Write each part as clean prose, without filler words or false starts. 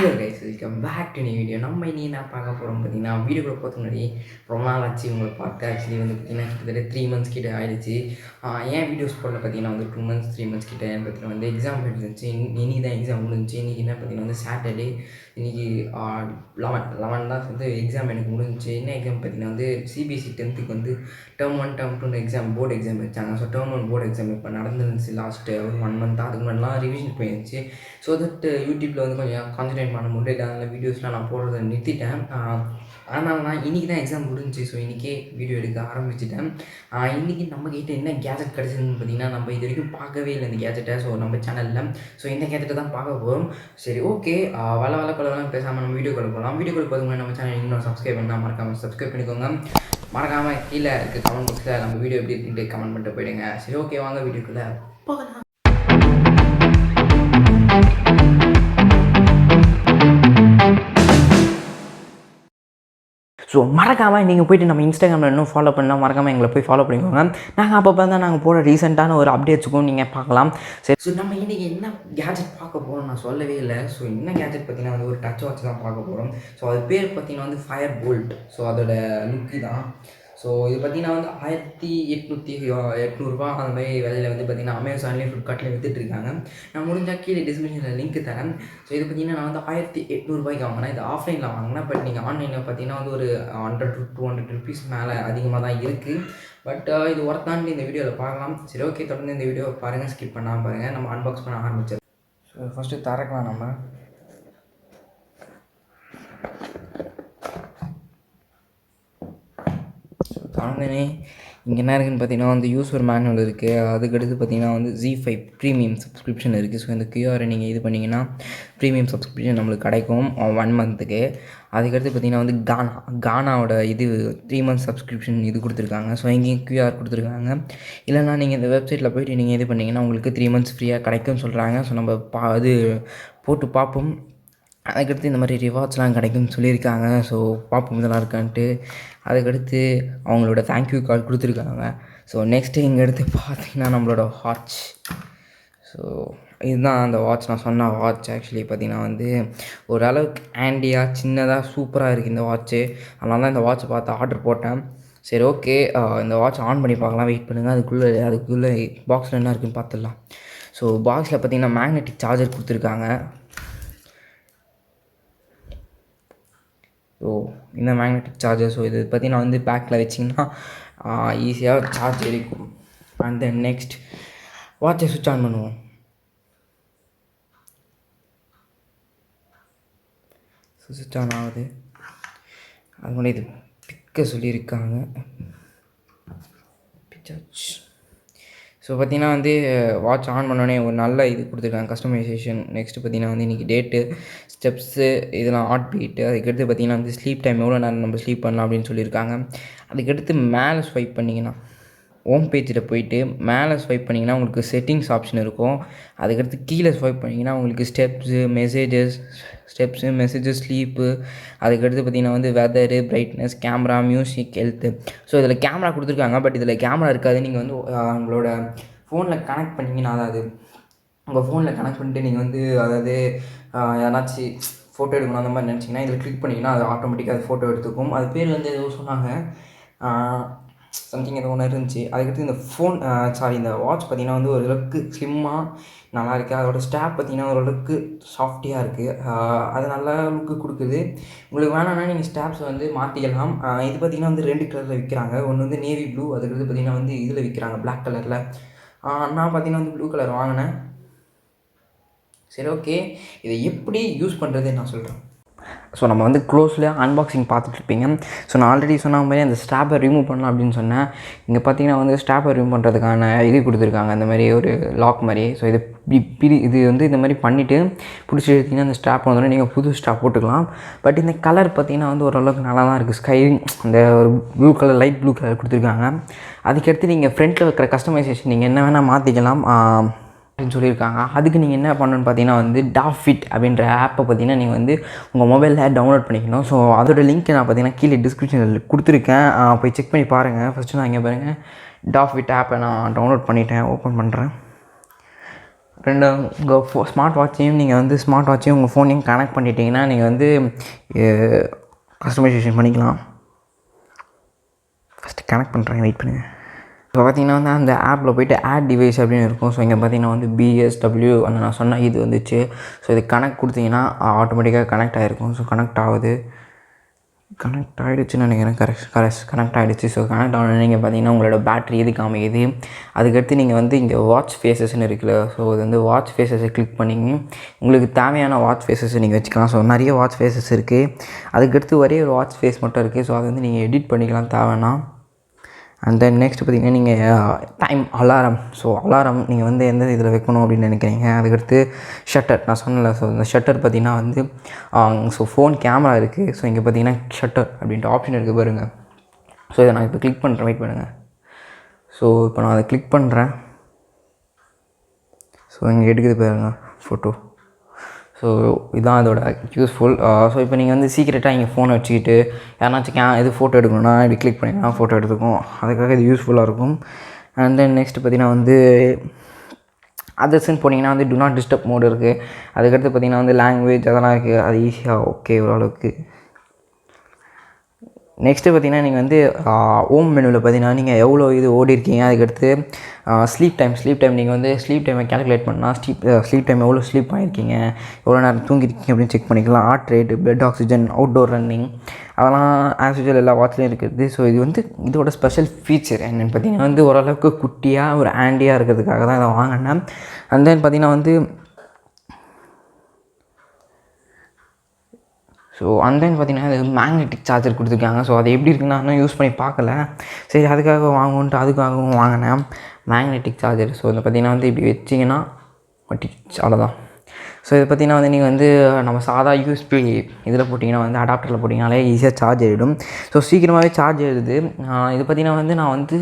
Hello guys, welcome back to new video. நம்ம இனி என்ன பார்க்க போகிறோம் பார்த்தீங்கன்னா, வீடியோக்குள்ள போகிறதுக்கு முன்னாடி ரொம்ப நாள் ஆச்சு உங்களை பார்த்து. ஆக்சுவலி வந்து பார்த்தீங்கன்னா கிட்டத்தட்ட 3 months கிட்ட ஆயிடுச்சு. ஏன் வீடியோஸ் போடல பார்த்தீங்கன்னா வந்து 2 months 3 months கிட்ட பார்த்தீங்கன்னா வந்து எக்ஸாம் இருந்துச்சு. இன்னைக்கு தான் எக்ஸாம் முடிஞ்சிச்சு. இன்றைக்கி என்ன பார்த்தீங்கன்னா வந்து சாட்டர்டே. இன்றைக்கி 11 தான் வந்து எக்ஸாம் எனக்கு முடிஞ்சிச்சு. என்ன எக்ஸாம் பார்த்தீங்கன்னா வந்து சிபிஎஸ்சி 10th வந்து term 1 term 2 exam board exam வச்சாங்க. ஸோ டேர்ம் 1 போர்டு எக்ஸாம் இப்போ நடந்துருந்துச்சு லாஸ்ட்டு ஒரு 1 month. அதுக்கு முன்னாடிலாம் ரிவிஷன் போயிருந்துச்சு. ஸோ தட் யூடியூப்பில் வந்து கொஞ்சம் கான்சன்ட்ரேட் பண்ண முடியல. அதனால் வீடியோஸ்லாம் நான் போடுறத நிறுத்திட்டேன். அதனால் நான் இன்றைக்கி தான் எக்ஸாம் முடிஞ்சிச்சு. ஸோ இன்றைக்கே வீடியோ எடுக்க ஆரம்பிச்சிட்டேன். இன்றைக்கி நம்மக்கிட்ட என்ன கேஜெட் கிடச்சிதுன்னு பார்த்தீங்கன்னா, நம்ம இது வரைக்கும் பார்க்கவே இல்லை இந்த கேஜெட்டை. ஸோ நம்ம சேனலில் ஸோ இந்த கேஜெட்டை தான் பார்க்க போகிறோம். சரி, ஓகே. வள கொள்ளலாம் பேசாமல் நம்ம வீடியோ கொள்ள போகலாம். வீடியோ கொள்ள போதுங்க. நம்ம சேனல் இன்னும் சப்ஸ்கிரைப் பண்ணால் மறக்காமல் சப்ஸ்கிரைப் பண்ணிக்கோங்க. மறக்காமல் கீழே இருக்க கமெண்ட் பாக்ஸில் நம்ம வீடியோ எப்படி இருக்குன்ட்டு கமெண்ட் பண்ணிட்டு போயிடுங்க. சரி, ஓகே, வாங்க வீடியோக்குள்ளே போகலாம். ஸோ மறக்காமல் நீங்கள் போய்ட்டு நம்ம இன்ஸ்டாகிராமில் இன்னும் ஃபாலோ பண்ணலாம். மறக்காமல் எங்களை போய் ஃபாலோ பண்ணிக்கோங்க. நாங்கள் அப்பப்போ தான் நாங்கள் போகிற ரீசெண்டான ஒரு அப்டேட்ஸுக்கும் நீங்கள் பார்க்கலாம். சரி, ஸோ நம்ம இன்றைக்கி என்ன கேஜெட் பார்க்க போகிறோம் நான் சொல்லவே இல்லை. ஸோ என்ன கேஜெட் பார்த்திங்கன்னா வந்து ஒரு டச் வாட்ச் தான் பார்க்க போகிறோம். ஸோ அது பேர் பார்த்திங்கன்னா வந்து fireboultt. ஸோ அதோட லுக்கு தான். ஸோ இது பார்த்திங்கன்னா வந்து 1800 அந்த மாதிரி விலையில் வந்து பார்த்திங்கன்னா அமேசான்லேயும் ஃப்ளிப்கார்ட்லேயும் விற்றுட்ருக்காங்க. நான் முடிஞ்சால் கீழே டிஸ்கிரிப்ஷனில் லிங்க் தரேன். ஸோ இது பார்த்திங்கன்னா நான் வந்து 1800 வாங்கினேன். இது ஆஃப்லைனில் வாங்கினேன். பட் நீங்கள் ஆன்லைனில் பார்த்திங்கன்னா வந்து ஒரு 100 to 200 rupees மேலே அதிகமாக தான் இருக்குது. பட் இது ஒர்த்தான்னு இந்த வீடியோவில் பார்க்கலாம். சரி, ஓகே, தொடர்ந்து இந்த வீடியோ பாருங்கள், ஸ்கிப் பண்ணாமல் பாருங்கள். நம்ம அன்பாக்ஸ் பண்ண ஆரம்பிச்சோம். ஸோ ஃபஸ்ட்டு திறக்கலாம். நம்ம திறந்தனே இங்கே என்ன இருக்குதுன்னு பார்த்தீங்கன்னா வந்து யூசர் மேனுவல் இருக்குது. அதுக்கடுத்து பார்த்தீங்கன்னா வந்து Z5 ப்ரீமியம் சப்ஸ்கிரிப்ஷன் இருக்குது. ஸோ இந்த கியூஆரை நீங்கள் இது பண்ணிங்கன்னா ப்ரீமியம் சப்ஸ்கிரிப்ஷன் நம்மளுக்கு கிடைக்கும் 1 monthக்கு. அதுக்கடுத்து பார்த்தீங்கன்னா வந்து கானாவோட இது 3 months சப்ஸ்கிரிப்ஷன் இது கொடுத்துருக்காங்க. ஸோ இங்கேயும் கியூஆர் கொடுத்துருக்காங்க. இல்லைனா நீங்கள் இந்த வெப்சைட்டில் போய்ட்டு நீங்கள் இது பண்ணிங்கன்னா உங்களுக்கு 3 months ஃப்ரீயாக கிடைக்கும்னு சொல்கிறாங்க. ஸோ நம்ம அது போட்டு பார்ப்போம். அதுக்கடுத்து இந்த மாதிரி ரிவார்ட்ஸ்லாம் கிடைக்கும்னு சொல்லியிருக்காங்க. ஸோ பார்ப்போம் இதெல்லாம் இருக்கான்ட்டு. அதுக்கடுத்து அவங்களோட தேங்க்யூ கார்டு கொடுத்துருக்காங்க. ஸோ நெக்ஸ்ட்டு இங்கே எடுத்து பார்த்திங்கன்னா நம்மளோட வாட்ச். ஸோ இதுதான் அந்த வாட்ச், நான் சொன்ன வாட்ச். ஆக்சுவலி பார்த்திங்கன்னா வந்து ஓரளவுக்கு ஹேண்டியாக சின்னதாக சூப்பராக இருக்குது இந்த வாட்ச்சு. அதனால தான் இந்த வாட்ச் பார்த்து ஆர்டர் போட்டேன். சரி, ஓகே, இந்த வாட்ச் ஆன் பண்ணி பார்க்கலாம். வெயிட் பண்ணுங்கள். அதுக்குள்ளே பாக்ஸில் என்ன இருக்குதுன்னு பார்த்துடலாம். ஸோ பாக்ஸில் பார்த்திங்கன்னா மேக்னெட்டிக் சார்ஜர் கொடுத்துருக்காங்க. ஸோ இந்த மேக்னெட்டிக் சார்ஜர். ஸோ இது பார்த்திங்கன்னா வந்து பேக்கில் வச்சிங்கன்னா ஈஸியாக சார்ஜ் இருக்கும். அண்ட் தென் நெக்ஸ்ட் வாட்சை சுவிட்ச் ஆன் பண்ணுவோம். ஸோ சுவிட்ச் ஆன் ஆகுது. அது கூட இது பிக்க சொல்லியிருக்காங்க. பிச்சாச். ஸோ பார்த்திங்கன்னா வந்து வாட்ச் ஆன் பண்ணோடனே ஒரு நல்ல இது கொடுத்துருக்காங்க, கஸ்டமைசேஷன். நெக்ஸ்ட்டு பார்த்திங்கன்னா வந்து இன்றைக்கி டேட்டு, ஸ்டெப்ஸு, இதெல்லாம் ஹார்ட் பீட்டு. அதுக்கடுத்து பார்த்திங்கன்னா வந்து ஸ்லீப் டைம், எவ்வளோ நேரம் நம்ம ஸ்லீப் பண்ணலாம் அப்படின்னு சொல்லியிருக்காங்க. அதுக்கடுத்து மேலே ஸ்வைப் பண்ணிங்கன்னா ஹோம் பேஜில் போய்ட்டு மேலே ஸ்வைப் பண்ணிங்கன்னா உங்களுக்கு செட்டிங்ஸ் ஆப்ஷன் இருக்கும். அதுக்கடுத்து கீழே ஸ்வைப் பண்ணிங்கன்னா உங்களுக்கு ஸ்டெப்ஸு, மெசேஜஸ், ஸ்லீப்பு. அதுக்கடுத்து பார்த்திங்கன்னா வந்து weather, brightness, camera, music, health. So இதில் கேமரா கொடுத்துருக்காங்க. பட் இதில் கேமரா இருக்காது. நீங்கள் வந்து உங்களோட ஃபோனில் கனெக்ட் பண்ணிங்கன்னா, அதாவது உங்கள் ஃபோனில் கனெக்ட் பண்ணிட்டு நீங்கள் வந்து அதாவது யாராச்சும் ஃபோட்டோ எடுக்கணும் அந்த மாதிரி நினச்சிங்கன்னா இதில் கிளிக் பண்ணிங்கன்னா அது ஆட்டோமேட்டிக்காக அது ஃபோட்டோ எடுத்துக்கும். அது பேர் வந்து ஏதோ சொன்னாங்க, சம்திங் ஏதோ ஒன்று இருந்துச்சு. அதுக்கடுத்து இந்த வாட்ச் பார்த்திங்கன்னா வந்து ஓரளவுக்கு ஸ்லிம்மாக நல்லா இருக்குது. அதோடய ஸ்டாப் பார்த்திங்கன்னா ஓரளவுக்கு சாஃப்டியாக இருக்குது. அது நல்லா லுக்கு கொடுக்குது. உங்களுக்கு வேணாம்னா நீங்கள் ஸ்டாப்ஸ் வந்து மாற்றிக்கலாம். இது பார்த்திங்கன்னா வந்து 2 கலரில் விற்கிறாங்க. ஒன்று வந்து நேவி ப்ளூ, அதுக்கடுத்து பார்த்திங்கன்னா வந்து இதில் விற்கிறாங்க பிளாக் கலரில். நான் பார்த்திங்கன்னா வந்து ப்ளூ கலர் வாங்கினேன். சரி, ஓகே, இதை எப்படி யூஸ் பண்ணுறதுன்னு நான் சொல்கிறேன். ஸோ நம்ம வந்து க்ளோஸில் அன்பாக்சிங் பார்த்துட்ருப்பீங்க. ஸோ நான் ஆல்ரெடி சொன்ன மாதிரி அந்த ஸ்டாப்பை ரிமூவ் பண்ணலாம் அப்படின்னு சொன்னேன். இங்கே பார்த்தீங்கன்னா வந்து ஸ்டாப்பை ரிமூவ் பண்ணுறதுக்கான இது கொடுத்துருக்காங்க, அந்த மாதிரி ஒரு லாக் மாதிரி. ஸோ இது வந்து இந்த மாதிரி பண்ணிவிட்டு பிடிச்சி எடுத்திங்கன்னா அந்த ஸ்டாப் வந்தோடனே நீங்கள் புது ஸ்டாப் போட்டுக்கலாம். பட் இந்த கலர் பார்த்திங்கன்னா வந்து ஓரளவுக்கு நல்லா தான் இருக்குது. ஸ்கை அந்த ஒரு blue colour, light blue colour கொடுத்துருக்காங்க. அதுக்கடுத்து நீங்கள் ஃப்ரண்ட்டில் வைக்கிற கஸ்டமைசேஷன் நீங்கள் என்ன வேணால் மாற்றிக்கலாம் அப்படின்னு சொல்லியிருக்காங்க. அதுக்கு நீங்கள் என்ன பண்ணணுன்னு பார்த்தீங்கன்னா வந்து டாஃபிட் அப்படின்ற ஆப்பை பார்த்தீங்கன்னா நீங்கள் வந்து உங்கள் மொபைலில் டவுன்லோட் பண்ணிக்கணும். ஸோ அதோட லிங்க் நான் பார்த்தீங்கன்னா கீழே டிஸ்கிரிப்ஷனில் கொடுத்துருக்கேன். போய் செக் பண்ணி பாருங்கள். ஃபஸ்ட்டு நான் இங்கே பாருங்கள், டாஃபிட் ஆப்பை நான் டவுன்லோட் பண்ணிவிட்டேன். ஓப்பன் பண்ணுறேன். ரெண்டு உங்கள் ஸ்மார்ட் வாட்சையும் நீங்கள் வந்து ஸ்மார்ட் வாட்சையும் உங்கள் ஃபோனையும் கனெக்ட் பண்ணிட்டீங்கன்னா நீங்கள் வந்து கஸ்டமைசேஷன் பண்ணிக்கலாம். ஃபஸ்ட்டு கனெக்ட் பண்ணுறேன், வெயிட் பண்ணுங்கள். இப்போ பார்த்தீங்கன்னா வந்து அந்த ஆப்பில் போய்ட்டு ஆட் டிவைஸ் அப்படின்னு இருக்கும். ஸோ இங்கே பார்த்தீங்கன்னா வந்து பிஎஸ்டபிள்யூ அந்த நான் சொன்ன இது வந்துச்சு. ஸோ இது கனெக்ட் கொடுத்தீங்கன்னா ஆட்டோமேட்டிக்காக கனெக்ட் ஆகிருக்கும். ஸோ கனெக்ட் ஆகுது, கனெக்ட் ஆகிடுச்சுன்னு நினைக்கிறேன். கனெக்ட் ஆகிடுச்சு. ஸோ கனெக்ட் ஆகணுன்னு நீங்கள் பார்த்தீங்கன்னா உங்களோட பேட்ரி எது காமிக்குது. அதுக்கடுத்து நீங்கள் வந்து இங்கே வாட்ச் ஃபேஸஸ்ன்னு இருக்குல்ல, ஸோ இது வந்து வாட்ச் ஃபேஸஸை கிளிக் பண்ணிங்க உங்களுக்கு தேவையான வாட்ச் ஃபேஸஸை நீங்கள் வச்சுக்கலாம். ஸோ நிறைய வாட்ச் ஃபேஸஸ் இருக்குது. அதுக்கடுத்து ஒரே ஒரு வாட்ச் ஃபேஸ் மட்டும் இருக்குது. ஸோ அதை வந்து நீங்கள் எடிட் பண்ணிக்கலாம் தேவைன்னா. அண்ட் தென் நெக்ஸ்ட் பார்த்திங்கன்னா நீங்கள் டைம் அலாரம். ஸோ அலாரம் நீங்கள் வந்து எந்த இதில் வைக்கணும் அப்படின்னு நினைக்கிறீங்க. அதுக்கடுத்து ஷட்டர் நான் சொன்னல. ஸோ இந்த ஷட்டர் பார்த்திங்கன்னா வந்து ஸோ ஃபோன் கேமரா இருக்குது. ஸோ இங்கே பார்த்திங்கன்னா ஷட்டர் அப்படின்ட்டு ஆப்ஷன் இருக்குது பாருங்கள். ஸோ இதை நான் இப்போ கிளிக் பண்ணுறேன், வெயிட் பண்ணுங்கள். ஸோ இப்போ நான் அதை கிளிக் பண்ணுறேன். ஸோ இங்கே எடுக்குது பாருங்கள் ஃபோட்டோ. ஸோ இதுதான் அதோட யூஸ்ஃபுல். ஸோ இப்போ நீங்கள் வந்து சீக்கிரட்டாக இங்கே ஃபோனை வச்சுக்கிட்டு யாருனாச்சும் இது ஃபோட்டோ எடுக்கணும்னா இப்படி கிளிக் பண்ணிங்கன்னா ஃபோட்டோ எடுத்துக்கும். அதுக்காக இது யூஸ்ஃபுல்லாக இருக்கும். அண்ட் தென் நெக்ஸ்ட்டு பார்த்திங்கன்னா வந்து அதர்ஸ்ன்னு போனீங்கன்னா வந்து டு நாட் டிஸ்டர்ப் மோடு இருக்குது. அதுக்கடுத்து பார்த்திங்கன்னா வந்து லாங்குவேஜ் அதெல்லாம் இருக்குது. அது ஈஸியாக ஓகே ஓரளவுக்கு. நெக்ஸ்ட்டு பார்த்திங்கன்னா நீங்கள் வந்து ஹோம் மெனுவில் பார்த்திங்கன்னா நீங்கள் எவ்வளோ இது ஓடிருக்கீங்க. அதுக்கடுத்து ஸ்லீப் டைம் நீங்கள் வந்து ஸ்லீப் டைமை கேல்குலேட் பண்ணால் ஸ்லீப் டைம் எவ்வளோ ஸ்லீப் ஆகிருக்கீங்க, எவ்வளோ நேரம் தூங்கிருக்கீங்க அப்படின்னு செக் பண்ணிக்கலாம். Heart rate, blood oxygen, outdoor running அதெல்லாம் ஆஸ் யூஸ்வல் எல்லா வாட்ச்லேயும் இருக்குது. ஸோ இது வந்து இதோட ஸ்பெஷல் ஃபீச்சர் என்னென்னு பார்த்திங்கன்னா வந்து ஓரளவுக்கு குட்டியாக ஒரு ஹேண்டியாக இருக்கிறதுக்காக தான் இதை வாங்கினேன். அண்ட் தென் பார்த்திங்கன்னா வந்து ஸோ அண்ட் தென் பார்த்திங்கன்னா அது மேக்னெட்டிக் சார்ஜர் கொடுத்துருக்காங்க. ஸோ அது எப்படி இருக்குன்னு நான் யூஸ் பண்ணி பார்க்கல. சரி அதுக்காக வாங்குவோன்ட்டு அதுக்காகவும் வாங்கினேன் மேக்னெட்டிக் சார்ஜர். ஸோ இதை பார்த்திங்கன்னா வந்து இப்படி வச்சிங்கன்னா ஒட்டிச்சு அவ்வளோதான். ஸோ இதை பார்த்திங்கன்னா வந்து நீங்கள் வந்து நம்ம சாதா யூஎஸ்பி இதில் போட்டிங்கன்னா வந்து அடாப்டரில் போட்டிங்கனாலே ஈஸியாக சார்ஜ் ஆகிடும். ஸோ சீக்கிரமாகவே சார்ஜ் ஆகிடுது. இது பார்த்திங்கன்னா வந்து நான் வந்து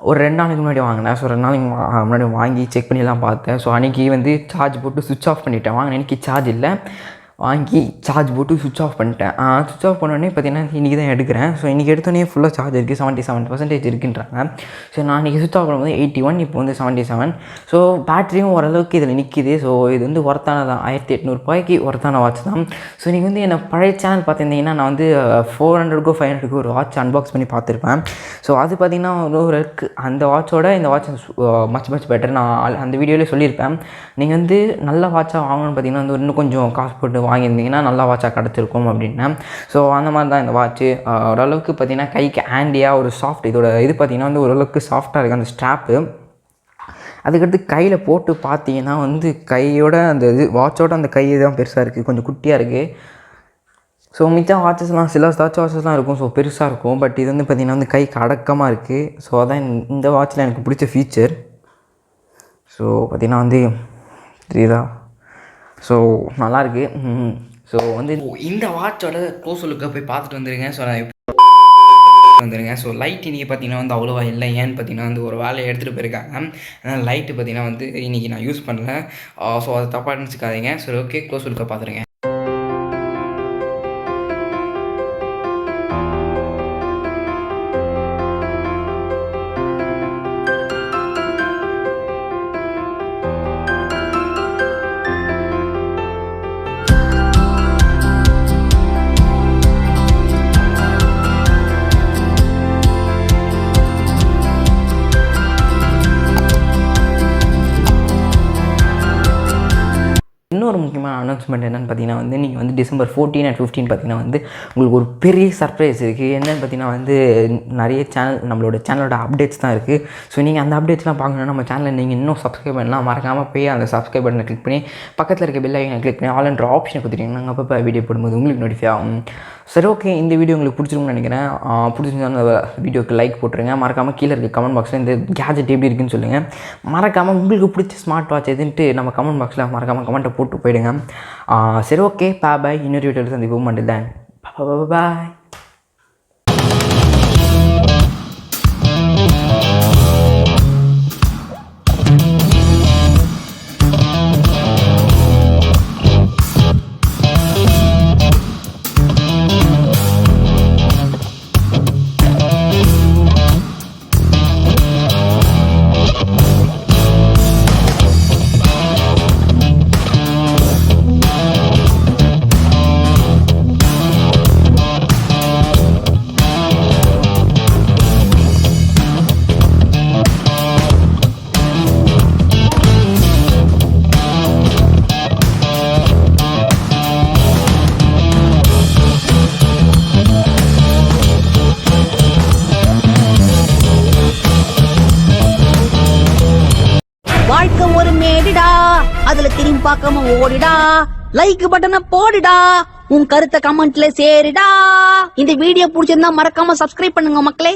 ஒரு 2 நாளைக்கு முன்னாடி வாங்கினேன். ஸோ 2 நாளைக்கு முன்னாடி வாங்கி செக் பண்ணிலாம் பார்த்தேன். ஸோ அன்றைக்கி வந்து சார்ஜ் போட்டு சுவிட்ச் ஆஃப் பண்ணிவிட்டேன். வாங்கினேன் அன்றைக்கி சார்ஜ் இல்லை, வாங்கி சார்ஜ் போட்டு சுவிட்ச் ஆஃப் பண்ணிட்டேன். சுவிட்ச் ஆஃப் பண்ணோடனே பார்த்திங்கன்னா இன்றைக்கி தான் எடுக்கிறேன். ஸோ இன்றைக்கி எடுத்தோடனே ஃபுல்லாக சார்ஜ் இருக்குது, 77% இருக்குன்றாங்க. ஸோ நான் இன்றைக்கி சுவிட்ச் ஆஃப் பண்ணும்போது 81, இப்போ வந்து 77. ஸோ பேட்டரியும் ஓரளவுக்கு இதில் நிற்கிது. ஸோ இது வந்து ஒர்த்தானதான், 1800 ஒர்த்தான வாட்ச் தான். ஸோ நீங்கள் வந்து என்ன பழைய சேனல் பார்த்துருந்தீங்கன்னா நான் வந்து 400 500 ஒரு வாட்ச் அன்பாக்ஸ் பண்ணி பார்த்துருப்பேன். ஸோ அது பார்த்திங்கன்னா ஒரு இருக்குது. அந்த வாட்சோட இந்த வாட்ச் மச் பெட்டர். நான் அந்த வீடியோவிலே சொல்லியிருப்பேன். நீங்கள் வந்து நல்ல வாட்சாக வாங்கணும்னு பார்த்திங்கன்னா வந்து இன்னும் கொஞ்சம் காசு போட்டு வாங்கியிருந்தீங்கன்னா நல்லா வாட்சாக கிடச்சிருக்கும் அப்படின்னா. ஸோ அந்த மாதிரி தான் இந்த வாட்ச்சு. ஓரளவுக்கு பார்த்திங்கன்னா கைக்கு ஹேண்டியாக ஒரு சாஃப்ட், இதோட இது பார்த்திங்கன்னா வந்து ஓரளவுக்கு சாஃப்டாக இருக்குது அந்த ஸ்ட்ராப்பு. அதுக்கடுத்து கையில் போட்டு பார்த்தீங்கன்னா வந்து கையோட அந்த இது வாட்சோட அந்த கை தான் பெருசாக இருக்குது, கொஞ்சம் குட்டியாக இருக்குது. ஸோ மிச்சம் வாட்சஸ்லாம் சில வாட்சஸ்லாம் இருக்கும், ஸோ பெருசாக இருக்கும். பட் இது வந்து பார்த்திங்கன்னா வந்து கைக்கு அடக்கமாக இருக்குது. ஸோ அதான் இந்த வாட்சில் எனக்கு பிடிச்ச ஃபீச்சர். ஸோ பார்த்திங்கன்னா வந்து தெரியுதா, ஸோ நல்லாயிருக்கு. ஸோ வந்து இந்த வாட்சோட க்ளோஸ் லுக்கை போய் பார்த்துட்டு வந்துடுங்க. ஸோ நான் வந்துடுங்க. ஸோ லைட் இன்றைக்கி பார்த்திங்கன்னா வந்து அவ்வளோவா இல்லை. ஏன்னு பார்த்திங்கன்னா வந்து ஒரு வேலையை எடுத்துகிட்டு போயிருக்காங்க. அதனால் லைட்டு பார்த்திங்கன்னா வந்து இன்றைக்கி நான் யூஸ் பண்ணல. ஸோ அதை தப்பாக நினச்சிக்காதீங்க. சரி ஓகே, க்ளோஸ் லுக்கை பார்த்துருங்க. இன்னொரு முக்கியமான அனௌன்ஸ்மெண்ட் என்னென்னு பார்த்தீங்கன்னா வந்து நீங்கள் வந்து December 14 and 15 பார்த்தீங்கன்னா வந்து உங்களுக்கு ஒரு பெரிய சர்ப்ரைஸ் இருக்குது. என்னென்னு பார்த்தீங்கன்னா வந்து நிறைய நம்மளோட சேனலோட அப்டேட்ஸ் தான் இருக்குது. ஸோ நீங்கள் அந்த அப்டேட்ஸ்லாம் பார்க்கணுன்னா நம்ம சேனலை நீங்கள் இன்னும் சப்ஸ்கிரைப் பண்ணலாம். மறக்காமல் போய் அந்த சப்ஸ்கிரைப் பட்டனை கிளிக் பண்ணி பக்கத்தில் இருக்க பெல் ஐக்கனை கிளிக் பண்ணி ஆல் என்ற ஆப்ஷனை கொடுத்துட்டீங்கன்னா நாங்கள் அப்போ வீடியோ போடும்போது உங்களுக்கு நோட்டிஃபை ஆகும். சரி ஓகே, இந்த வீடியோ உங்களுக்கு பிடிச்சிருக்குன்னு நினைக்கிறேன். பிடிச்சிருந்தா அந்த வீடியோக்கு லைக் போட்டுருங்க. மறக்காமல் கீழே இருக்க கமெண்ட் பாக்ஸில் இந்த கேஜெட் எப்படி இருக்குன்னு சொல்லுங்கள். மறக்காமல் உங்களுக்கு பிடிச்ச ஸ்மார்ட் வாட்ச் எதுன்ட்டு நம்ம கமெண்ட் பாக்ஸில் மறக்காமல் கமெண்ட்டை போட்டு போயிடுங்க. சரி ஓகே, பாய். இன்னொரு வீடியோவில் சந்திப்போம். மண்டில் தான் பாய். அதுல திரும்பி பார்க்காம ஓடிடா, லைக் பட்டனை போடுடா, உன் கருத்தை கமெண்ட்ல சேருடா. இந்த வீடியோ பிடிச்சிருந்தா மறக்காம சப்ஸ்கிரைப் பண்ணுங்க மக்களே.